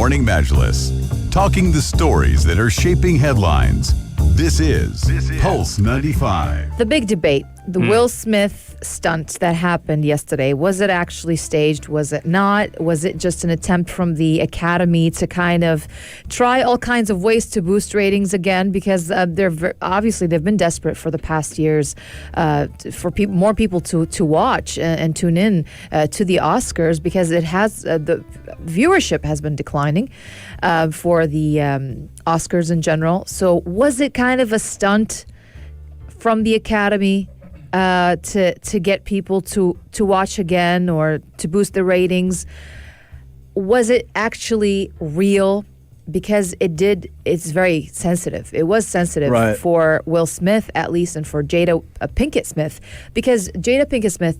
Morning Majlis, talking the stories that are shaping headlines. This is Pulse 95. The big debate, the Will Smith stunt that happened yesterday, was it actually staged? Was it not? Was it just an attempt from the Academy to kind of try all kinds of ways to boost ratings again? Because obviously they've been desperate for the past years for more people to watch and tune in to the Oscars, because it has the viewership has been declining for the Oscars in general. So was it kind of a stunt from the Academy to get people to watch again or to boost the ratings? Was it actually real? Because it's very sensitive. It was sensitive for Will Smith, at least, and for Jada Pinkett Smith, because Jada Pinkett Smith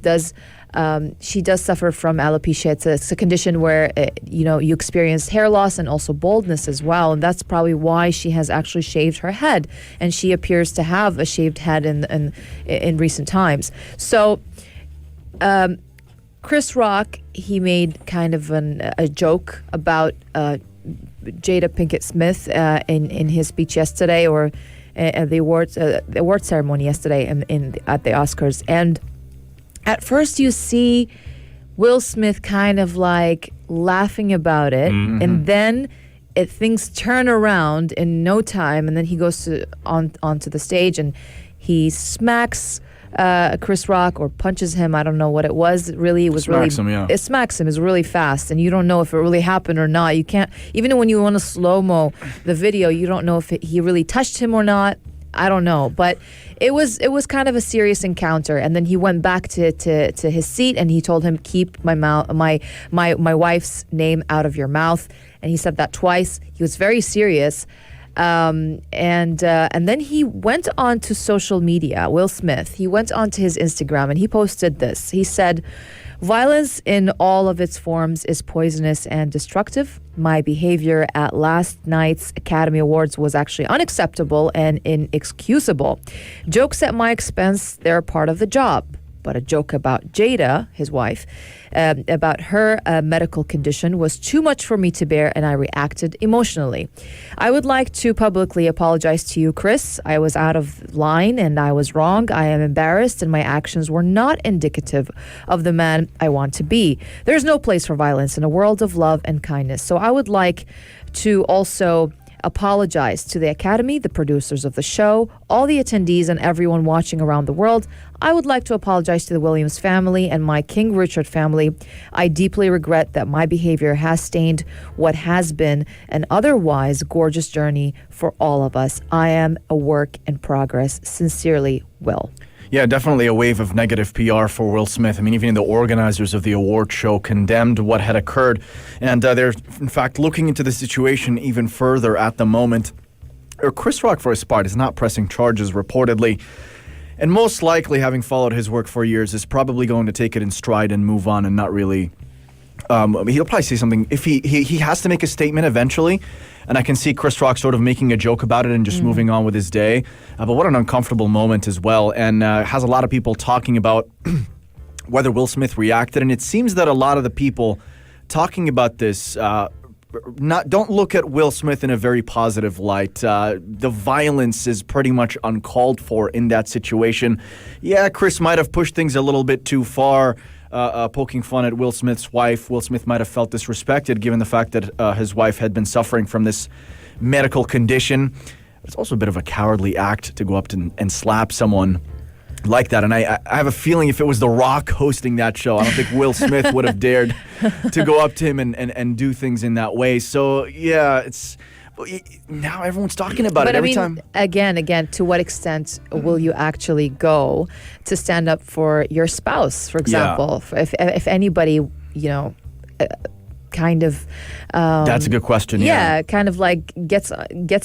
she does suffer from alopecia. It's a condition where you experience hair loss and also baldness as well, and that's probably why she has actually shaved her head, and she appears to have a shaved head in recent times. So Chris Rock, he made kind of a joke about Jada Pinkett Smith in his speech yesterday, or at the award ceremony yesterday at the Oscars. And at first you see Will Smith kind of like laughing about it, and then things turn around in no time, and then he goes onto the stage and he smacks Chris Rock or punches him. I don't know what it was. Really, it smacks him. It's really fast, and you don't know if it really happened or not. You can't, even when you want to slow-mo the video, you don't know if he really touched him or not. I don't know, but it was kind of a serious encounter. And then he went back to his seat, and he told him, "Keep my wife's name out of your mouth." And he said that twice. He was very serious. And then he went on to social media, Will Smith. He went on to his Instagram and he posted this. He said, "Violence in all of its forms is poisonous and destructive. My behavior at last night's Academy Awards was actually unacceptable and inexcusable. Jokes at my expense, they're part of the job. But a joke about Jada, his wife, about her medical condition was too much for me to bear, and I reacted emotionally. I would like to publicly apologize to you, Chris. I was out of line and I was wrong. I am embarrassed, and my actions were not indicative of the man I want to be. There's no place for violence in a world of love and kindness. So I would like to also apologize to the Academy, the producers of the show, all the attendees, and everyone watching around the world. I would like to apologize to the Williams family and my King Richard family. I deeply regret that my behavior has stained what has been an otherwise gorgeous journey for all of us. I am a work in progress. Sincerely, Will." Yeah, definitely a wave of negative PR for Will Smith. I mean, even the organizers of the award show condemned what had occurred. And they're, in fact, looking into the situation even further at the moment. Chris Rock, for his part, is not pressing charges, reportedly. And most likely, having followed his work for years, is probably going to take it in stride and move on and not really... he'll probably say something. If he has to make a statement eventually, and I can see Chris Rock sort of making a joke about it and just moving on with his day. But what an uncomfortable moment as well, and has a lot of people talking about whether Will Smith reacted. And it seems that a lot of the people talking about this don't look at Will Smith in a very positive light. The violence is pretty much uncalled for in that situation. Yeah, Chris might have pushed things a little bit too far, poking fun at Will Smith's wife. Will Smith might have felt disrespected given the fact that his wife had been suffering from this medical condition. It's also a bit of a cowardly act to go up and slap someone like that. And I have a feeling if it was The Rock hosting that show, I don't think Will Smith would have dared to go up to him and do things in that way. So, yeah, now everyone's talking about it every time. Again, to what extent will you actually go to stand up for your spouse, for example? Yeah. If anybody, kind of... That's a good question, yeah. Kind of like gets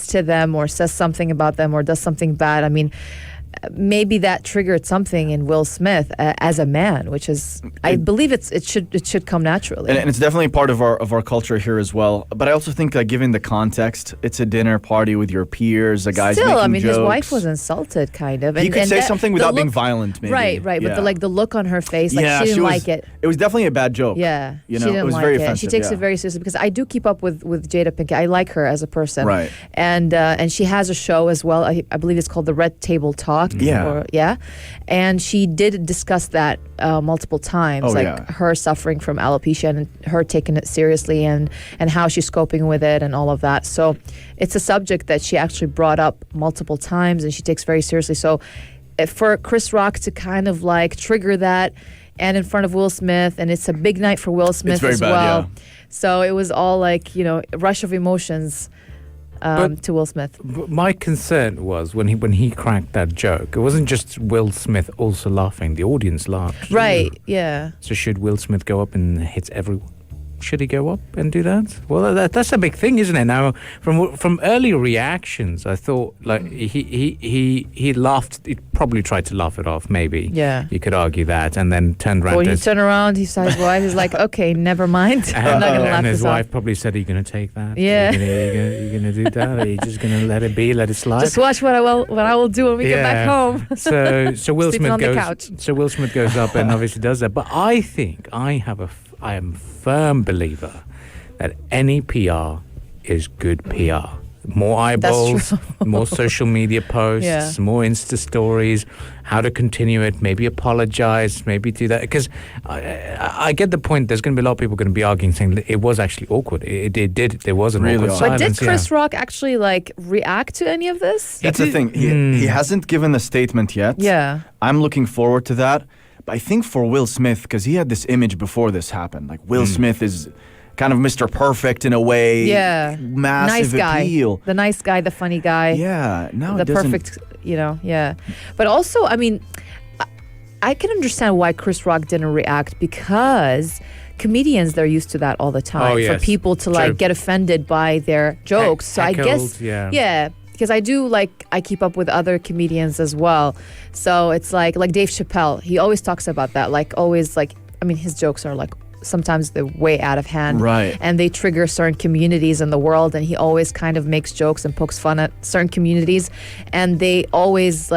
to them or says something about them or does something bad. I mean, maybe that triggered something in Will Smith as a man, which is, I believe it should come naturally. And it's definitely part of our culture here as well. But I also think that given the context, it's a dinner party with your peers, the guys Still, making jokes. his wife was insulted, kind of. He could say that, something without being violent, maybe. Right. Yeah. But the look on her face, like she didn't like it. It was definitely a bad joke. Yeah, you she know, didn't it was like very it. offensive. She takes it very seriously because I do keep up with Jada Pinkett. I like her as a person. Right. And she has a show as well. I believe it's called the Red Table Talk. Yeah. And she did discuss that multiple times, her suffering from alopecia and her taking it seriously and how she's coping with it and all of that. So it's a subject that she actually brought up multiple times and she takes very seriously. So for Chris Rock to kind of like trigger that and in front of Will Smith, and it's a big night for Will Smith as well. Yeah. So it was all like, a rush of emotions to Will Smith. My concern was when he cracked that joke, it wasn't just Will Smith also laughing, the audience laughed. Right, yeah. So should Will Smith go up and hit everyone? Should he go up and do that? Well, that's a big thing, isn't it? Now, from early reactions, I thought like he laughed. He probably tried to laugh it off. Maybe. Yeah. You could argue that, and then turned around. When he turned around, he saw his wife. He's like, "Okay, never mind. I'm not gonna laugh and his this wife off." probably said, "Are you going to take that? Yeah. You're gonna do that? Are you just going to let it be? Let it slide? Just watch what I will do when we get back home." So Will Sleeping Smith on the goes. couch. So Will Smith goes up and obviously does that. But I think I am a firm believer that any PR is good PR. More eyeballs, more social media posts, more Insta stories, how to continue it, maybe apologize, maybe do that. Because I get the point. There's going to be a lot of people going to be arguing, saying that it was actually awkward. There was an awkward silence. But did Chris Rock actually react to any of this? That's the thing. He hasn't given a statement yet. Yeah. I'm looking forward to that. But I think for Will Smith, because he had this image before this happened, like Will Smith is kind of Mr. Perfect in a way. Yeah. Massive nice guy. appeal. The nice guy, the funny guy. Yeah. Now the it doesn't... perfect, yeah. But also, I mean, I can understand why Chris Rock didn't react because comedians, they're used to that all the time. Oh, yes. For people to get offended by their jokes. So I guess, because I keep up with other comedians as well. So it's like Dave Chappelle, he always talks about that. His jokes are sometimes they're way out of hand. Right. And they trigger certain communities in the world, and he always kind of makes jokes and pokes fun at certain communities. And they always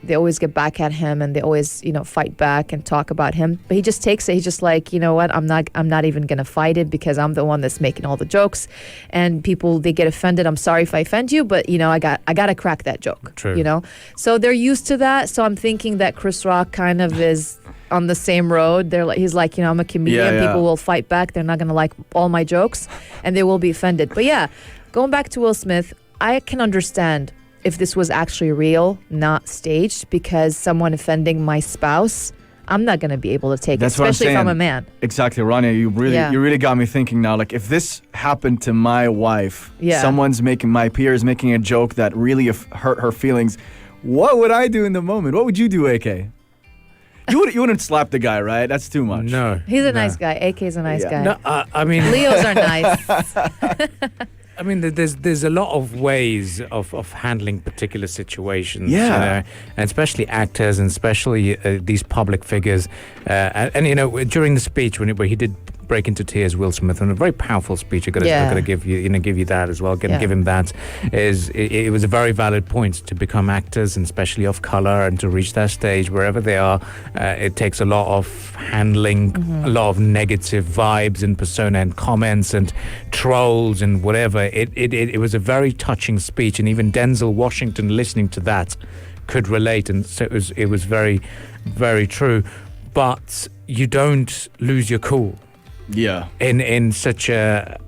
they always get back at him, and they always, fight back and talk about him. But he just takes it. He's just like, you know what? I'm not even gonna fight it because I'm the one that's making all the jokes, and people, they get offended. I'm sorry if I offend you, but I gotta crack that joke. True. So they're used to that. So I'm thinking that Chris Rock kind of is on the same road. He's like, I'm a comedian. Yeah. People will fight back. They're not gonna like all my jokes, and they will be offended. But yeah, going back to Will Smith, I can understand if this was actually real, not staged, because someone offending my spouse, I'm not going to be able to take it, especially if I'm a man. Exactly, Rania, you really got me thinking now. Like, if this happened to my wife, my peer is making a joke that really hurt her feelings, what would I do in the moment? What would you do, AK? You wouldn't slap the guy, right? That's too much. No. He's a nice guy. AK's a nice guy. No, I mean... Leos are nice. I mean, there's a lot of ways of handling particular situations, and especially actors and especially these public figures. And during the speech where he did break into tears, Will Smith, and a very powerful speech. I got to give you that as well. Give him that. It was a very valid point to become actors, and especially of color, and to reach that stage wherever they are. It takes a lot of handling, a lot of negative vibes and persona and comments and trolls and whatever. It was a very touching speech, and even Denzel Washington listening to that could relate, and so it was very, very true. But you don't lose your cool. Yeah. In such a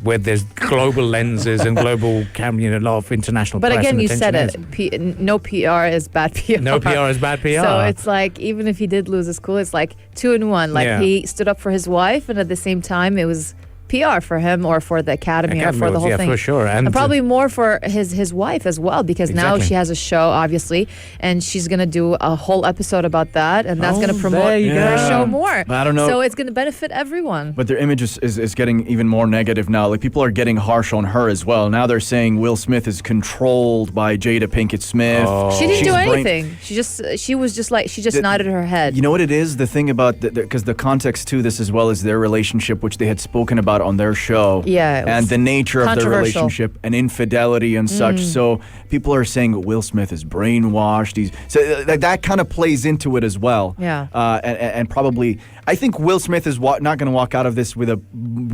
where there's global lenses and global camera, a lot of international but press. But again, you said it. No PR is bad PR. No PR is bad PR. So it's like, even if he did lose his cool, it's like 2 in 1. Like he stood up for his wife, and at the same time, it was PR for him or for the Academy or for the whole thing. For sure. And probably more for his wife as well, because now she has a show, obviously, and she's going to do a whole episode about that, and that's going to promote her show more. But I don't know. So it's going to benefit everyone. But their image is getting even more negative now. Like, people are getting harsh on her as well. Now they're saying Will Smith is controlled by Jada Pinkett Smith. She didn't do anything. She just nodded her head. You know what it is? The thing about because the context to this as well is their relationship, which they had spoken about on their show. Yeah. And the nature of their relationship and infidelity and such. So people are saying Will Smith is brainwashed. So that kind of plays into it as well. Yeah. And probably, I think Will Smith is not going to walk out of this with a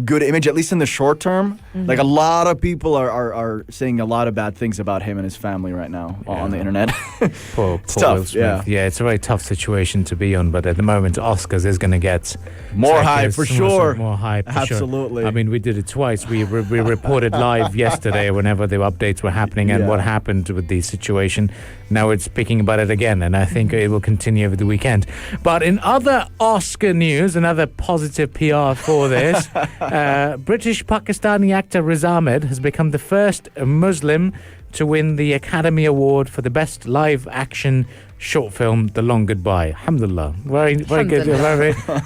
good image, at least in the short term. Like, a lot of people are saying a lot of bad things about him and his family right now on the internet. Poor tough, Will Smith. Yeah, it's a very tough situation to be on, but at the moment, Oscars is going to get more hype for sure. More hype for Absolutely. sure. I mean, we did it twice. We reported live yesterday whenever the updates were happening and what happened with the situation. Now we're speaking about it again, and I think it will continue over the weekend. But in other Oscar news, another positive PR for this, British Pakistani actor Riz Ahmed has become the first Muslim to win the Academy Award for the Best Live Action Short Film, The Long Goodbye. Alhamdulillah. Very good.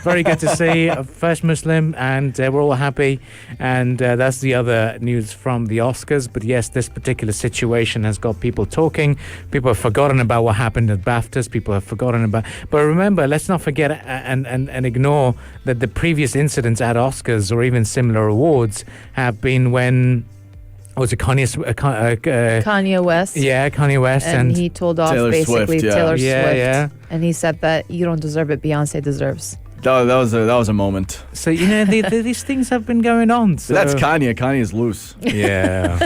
Very good to see. First Muslim, and we're all happy. And that's the other news from the Oscars. But yes, this particular situation has got people talking. People have forgotten about what happened at BAFTAs. People have forgotten about. But remember, let's not forget and ignore that the previous incidents at Oscars or even similar awards have been when. Was it Kanye West? Yeah, Kanye West. And he told off Taylor Swift. Yeah. And he said that you don't deserve it, Beyonce deserves. That was a moment. So, these things have been going on. So. That's Kanye. Kanye's loose. Yeah.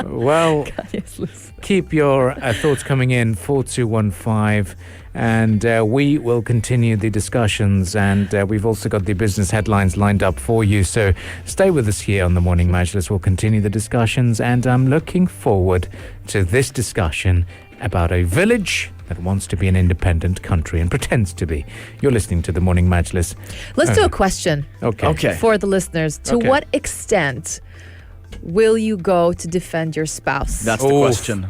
Well, Kanye's loose. Keep your thoughts coming in, 4215. And we will continue the discussions, and we've also got the business headlines lined up for you. So stay with us here on the Morning Majlis. We'll continue the discussions, and I'm looking forward to this discussion about a village that wants to be an independent country and pretends to be. You're listening to the Morning Majlis. Let's do a question. Okay. For the listeners. To what extent will you go to defend your spouse? That's the question.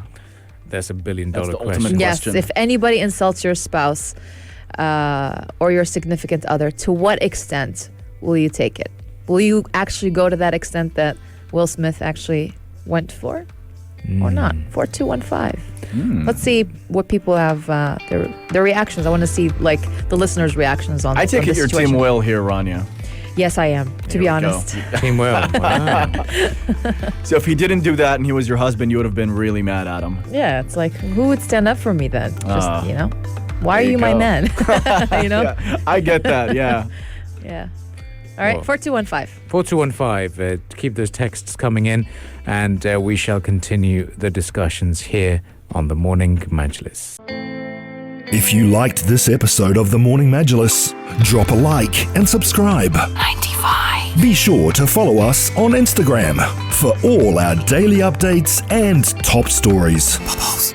That's $1 billion That's the question. ultimate Yes, question. if anybody insults your spouse or your significant other, to what extent will you take it? Will you actually go to that extent that Will Smith actually went for or not? 4215. Let's see what people have, their reactions. I want to see, like, the listeners' reactions on I take it this your situation. Team Will here, Rania. Yes, I am, to be honest. Team Will. Wow. So if he didn't do that and he was your husband, you would have been really mad at him. Yeah, it's like, who would stand up for me then? Just, why are there you you my go. man? Yeah, I get that, yeah. Yeah. All right, 4215. 4215. Keep those texts coming in, and we shall continue the discussions here on the Morning Majlis. If you liked this episode of the Morning Majlis, drop a like and subscribe. 95. Be sure to follow us on Instagram for all our daily updates and top stories. Pulse.